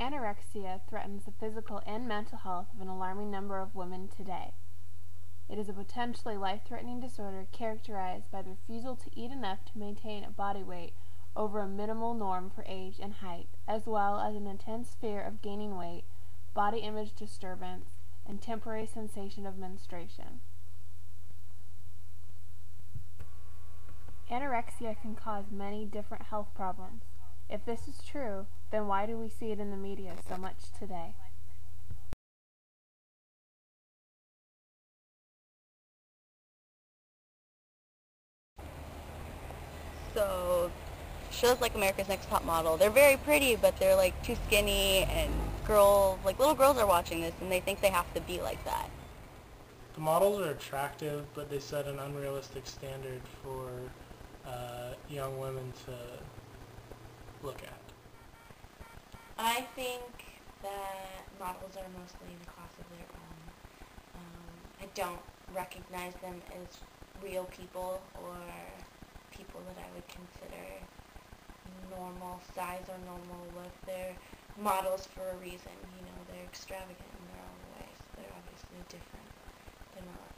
Anorexia threatens the physical and mental health of an alarming number of women today. It is a potentially life-threatening disorder characterized by the refusal to eat enough to maintain a body weight over a minimal norm for age and height, as well as an intense fear of gaining weight, body image disturbance, and temporary sensation of menstruation. Anorexia can cause many different health problems. If this is true, then why do we see it in the media so much today? So, shows like America's Next Top Model, they're very pretty, but they're like too skinny, and little girls are watching this and they think they have to be like that. The models are attractive, but they set an unrealistic standard for young women to look at. I think that models are mostly in a class of their own. I don't recognize them as real people or people that I would consider normal size or normal look. They're models for a reason. You know, they're extravagant in their own ways. They're obviously different. They're not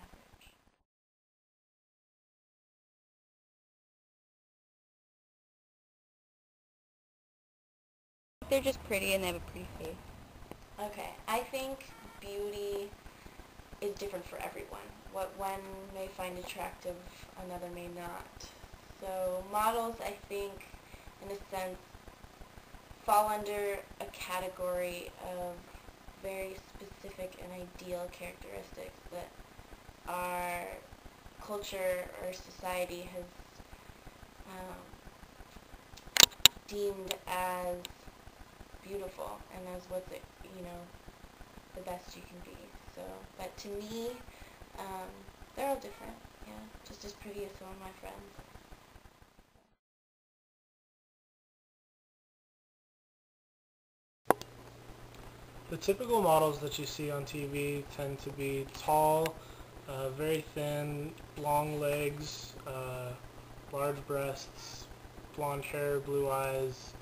average. They're just pretty and they have a pretty face. Okay, I think beauty is different for everyone. What one may find attractive, another may not. So models, I think, in a sense, fall under a category of very specific and ideal characteristics that our culture or society has deemed as beautiful and as what's the best you can be. So, but to me, they're all different. Yeah, just as pretty as some of my friends. The typical models that you see on TV tend to be tall, very thin, long legs, large breasts, blonde hair, blue eyes,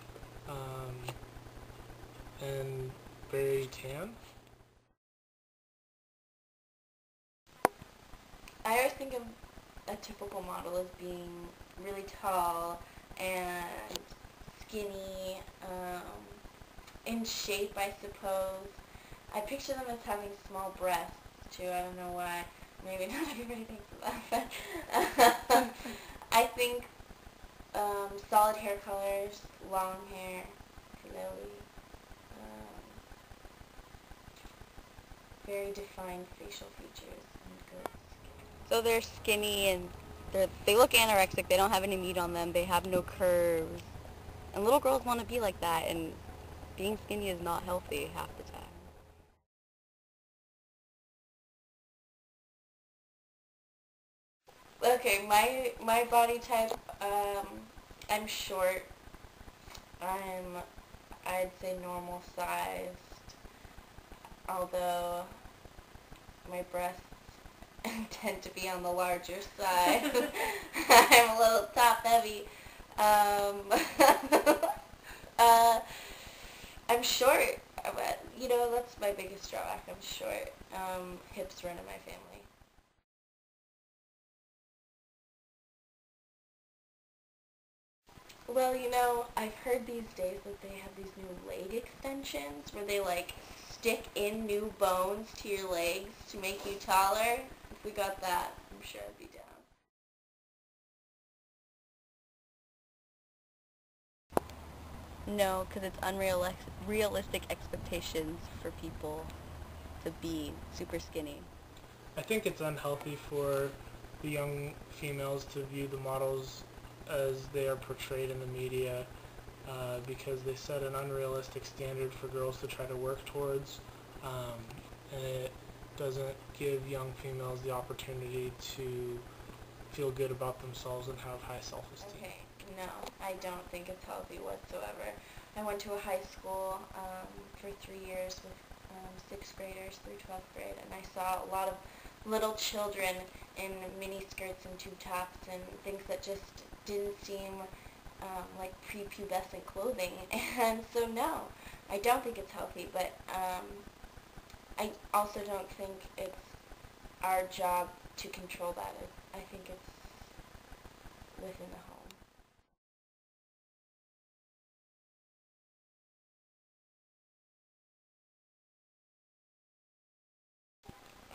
and very tan. I always think of a typical model as being really tall and skinny, in shape, I suppose. I picture them as having small breasts, too. I don't know why. Maybe not everybody thinks of that, but I think solid hair colors, long hair, flowy, very defined facial features, and good skin. So they're skinny and they look anorexic, they don't have any meat on them, they have no curves. And little girls want to be like that, and being skinny is not healthy half the time. Okay, my body type, I'm short. I'd say normal sized, although my breasts tend to be on the larger side. I'm a little top heavy. I'm short, but that's my biggest drawback. I'm short. Hips run in my family. Well, I've heard these days that they have these new leg extensions where they stick in new bones to your legs to make you taller. If we got that, I'm sure I'd be down. No, because it's unrealistic expectations for people to be super skinny. I think it's unhealthy for the young females to view the models as they are portrayed in the media because they set an unrealistic standard for girls to try to work towards, and it doesn't give young females the opportunity to feel good about themselves and have high self-esteem. Okay, no, I don't think it's healthy whatsoever. I went to a high school for 3 years with 6th graders through 12th grade, and I saw a lot of little children in mini skirts and tube tops and things that just didn't seem like prepubescent clothing. And so no, I don't think it's healthy, but I also don't think it's our job to control that. I think it's within the home.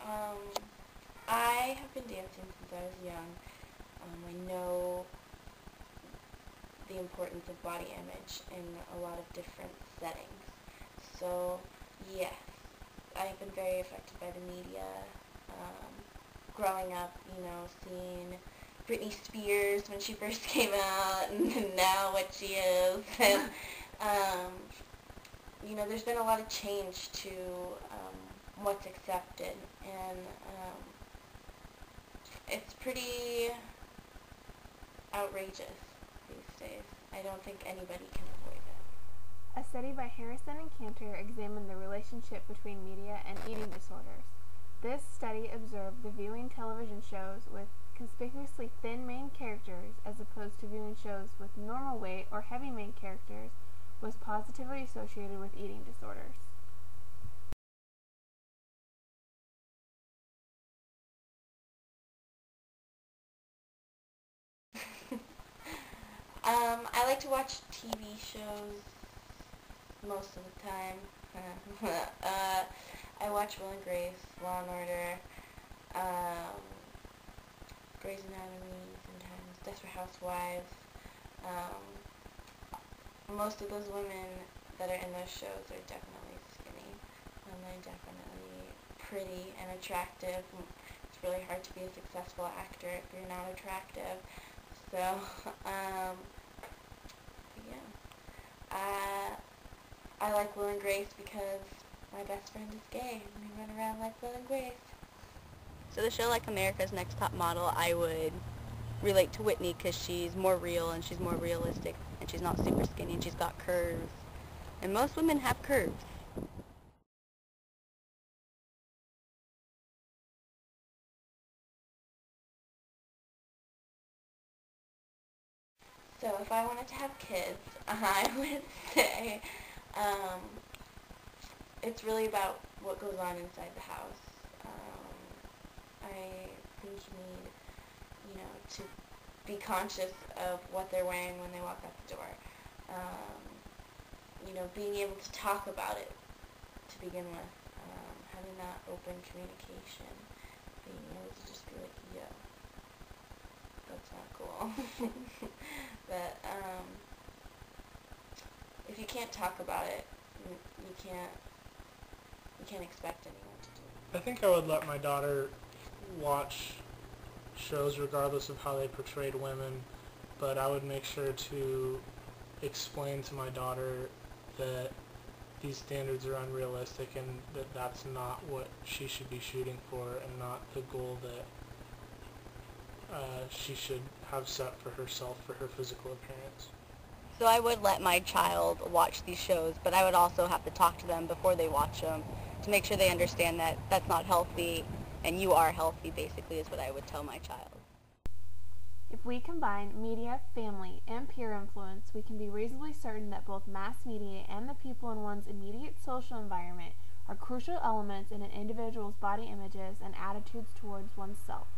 Um, I have been dancing since I was young. I know the importance of body image in a lot of different settings. So, yes, I've been very affected by the media. Growing up, seeing Britney Spears when she first came out, and now what she is. And, there's been a lot of change to what's accepted, and it's pretty outrageous these days. I don't think anybody can avoid it. A study by Harrison and Cantor examined the relationship between media and eating disorders. This study observed the viewing television shows with conspicuously thin main characters as opposed to viewing shows with normal weight or heavy main characters was positively associated with eating disorders. I like to watch TV shows most of the time. I watch Will and Grace, Law and Order, Grey's Anatomy, sometimes Desperate Housewives. Most of those women that are in those shows are definitely skinny, and they're definitely pretty and attractive. It's really hard to be a successful actor if you're not attractive. So, I like Will and Grace because my best friend is gay, and we run around like Will and Grace. So the show like America's Next Top Model, I would relate to Whitney because she's more real and she's more realistic, and she's not super skinny and she's got curves. And most women have curves. So if I wanted to have kids, I would say it's really about what goes on inside the house. I think you need, to be conscious of what they're wearing when they walk out the door. Being able to talk about it to begin with, having that open communication, being able to just be like, yo, that's not cool. But if you can't talk about it, you can't expect anyone to do it. I think I would let my daughter watch shows regardless of how they portrayed women, but I would make sure to explain to my daughter that these standards are unrealistic and that that's not what she should be shooting for and not the goal that she should have set for herself for her physical appearance. So I would let my child watch these shows, but I would also have to talk to them before they watch them to make sure they understand that that's not healthy and you are healthy, basically, is what I would tell my child. If we combine media, family, and peer influence, we can be reasonably certain that both mass media and the people in one's immediate social environment are crucial elements in an individual's body images and attitudes towards oneself.